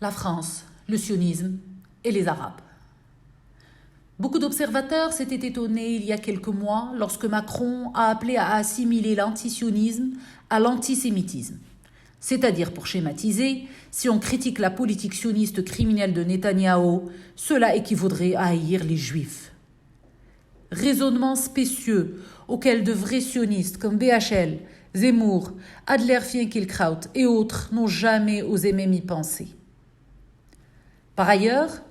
la France, le sionisme et les Arabes. Beaucoup d'observateurs s'étaient étonnés il y a quelques mois lorsque Macron a appelé à assimiler l'antisionisme à l'antisémitisme. C'est-à-dire, pour schématiser, si on critique la politique sioniste criminelle de Netanyahou, cela équivaudrait à haïr les Juifs. Raisonnement spécieux auquel de vrais sionistes comme BHL, Zemmour, Adler Finkielkraut et autres n'ont jamais osé même y penser. Par ailleurs,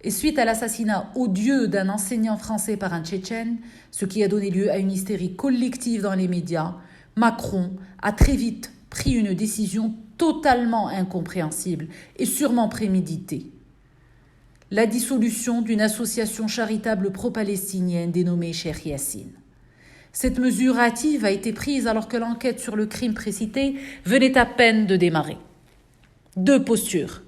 et suite à l'assassinat odieux d'un enseignant français par un Tchétchène, ce qui a donné lieu à une hystérie collective dans les médias, Macron a très vite pris une décision totalement incompréhensible et sûrement préméditée. La dissolution d'une association charitable pro-palestinienne dénommée Cheikh Yassine. Cette mesure hâtive a été prise alors que l'enquête sur le crime précité venait à peine de démarrer. Deux postures.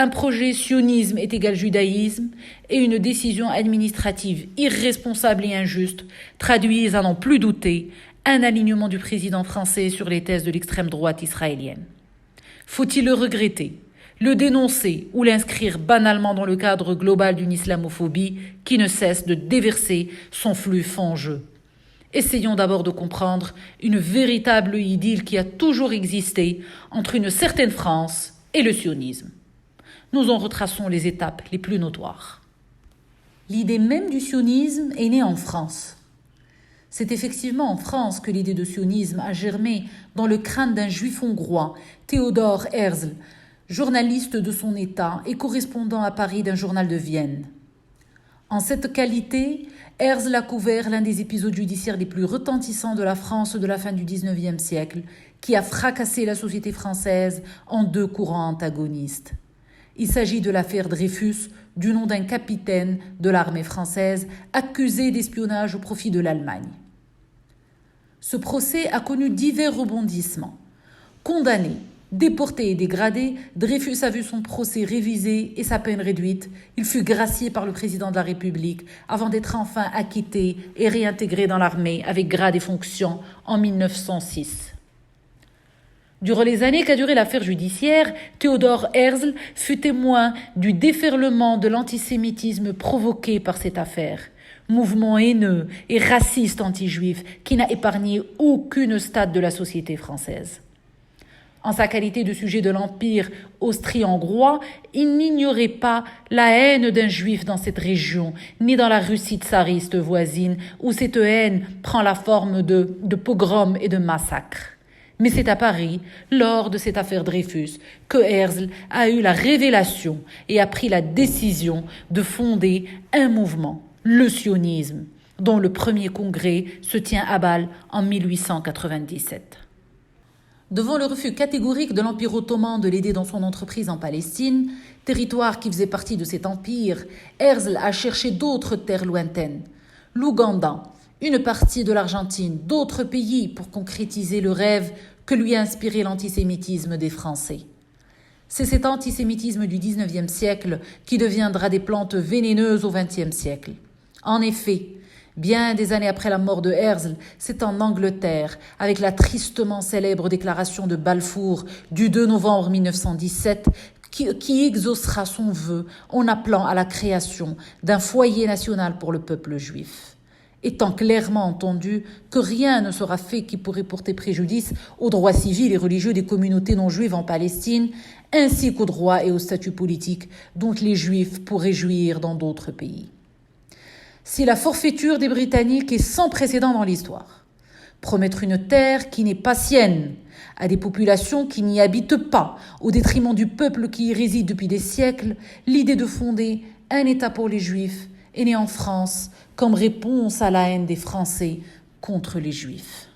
Un projet sionisme est égal judaïsme et une décision administrative irresponsable et injuste traduisent, à n'en plus douter, un alignement du président français sur les thèses de l'extrême droite israélienne. Faut-il le regretter, le dénoncer ou l'inscrire banalement dans le cadre global d'une islamophobie qui ne cesse de déverser son flux fangeux? Essayons d'abord de comprendre une véritable idylle qui a toujours existé entre une certaine France et le sionisme. Nous en retraçons les étapes les plus notoires. L'idée même du sionisme est née en France. C'est effectivement en France que l'idée de sionisme a germé dans le crâne d'un juif hongrois, Theodor Herzl, journaliste de son État et correspondant à Paris d'un journal de Vienne. En cette qualité, Herzl a couvert l'un des épisodes judiciaires les plus retentissants de la France de la fin du XIXe siècle, qui a fracassé la société française en deux courants antagonistes. Il s'agit de l'affaire Dreyfus, du nom d'un capitaine de l'armée française accusé d'espionnage au profit de l'Allemagne. Ce procès a connu divers rebondissements. Condamné, déporté et dégradé, Dreyfus a vu son procès révisé et sa peine réduite. Il fut gracié par le président de la République avant d'être enfin acquitté et réintégré dans l'armée avec grade et fonction en 1906. Durant les années qu'a duré l'affaire judiciaire, Theodor Herzl fut témoin du déferlement de l'antisémitisme provoqué par cette affaire. Mouvement haineux et raciste anti-juif qui n'a épargné aucune strate de la société française. En sa qualité de sujet de l'Empire austro-hongrois, il n'ignorait pas la haine d'un juif dans cette région, ni dans la Russie tsariste voisine, où cette haine prend la forme de pogroms et de massacres. Mais c'est à Paris, lors de cette affaire Dreyfus, que Herzl a eu la révélation et a pris la décision de fonder un mouvement, le sionisme, dont le premier congrès se tient à Bâle en 1897. Devant le refus catégorique de l'Empire ottoman de l'aider dans son entreprise en Palestine, territoire qui faisait partie de cet empire, Herzl a cherché d'autres terres lointaines, l'Ouganda, une partie de l'Argentine, d'autres pays pour concrétiser le rêve que lui a inspiré l'antisémitisme des Français. C'est cet antisémitisme du XIXe siècle qui deviendra des plantes vénéneuses au XXe siècle. En effet, bien des années après la mort de Herzl, c'est en Angleterre, avec la tristement célèbre déclaration de Balfour du 2 novembre 1917, qui exaucera son vœu en appelant à la création d'un foyer national pour le peuple juif. Étant clairement entendu que rien ne sera fait qui pourrait porter préjudice aux droits civils et religieux des communautés non juives en Palestine, ainsi qu'aux droits et au statut politique dont les juifs pourraient jouir dans d'autres pays. Si la forfaiture des Britanniques est sans précédent dans l'histoire, promettre une terre qui n'est pas sienne, à des populations qui n'y habitent pas, au détriment du peuple qui y réside depuis des siècles, l'idée de fonder un État pour les Juifs est née en France comme réponse à la haine des Français contre les Juifs.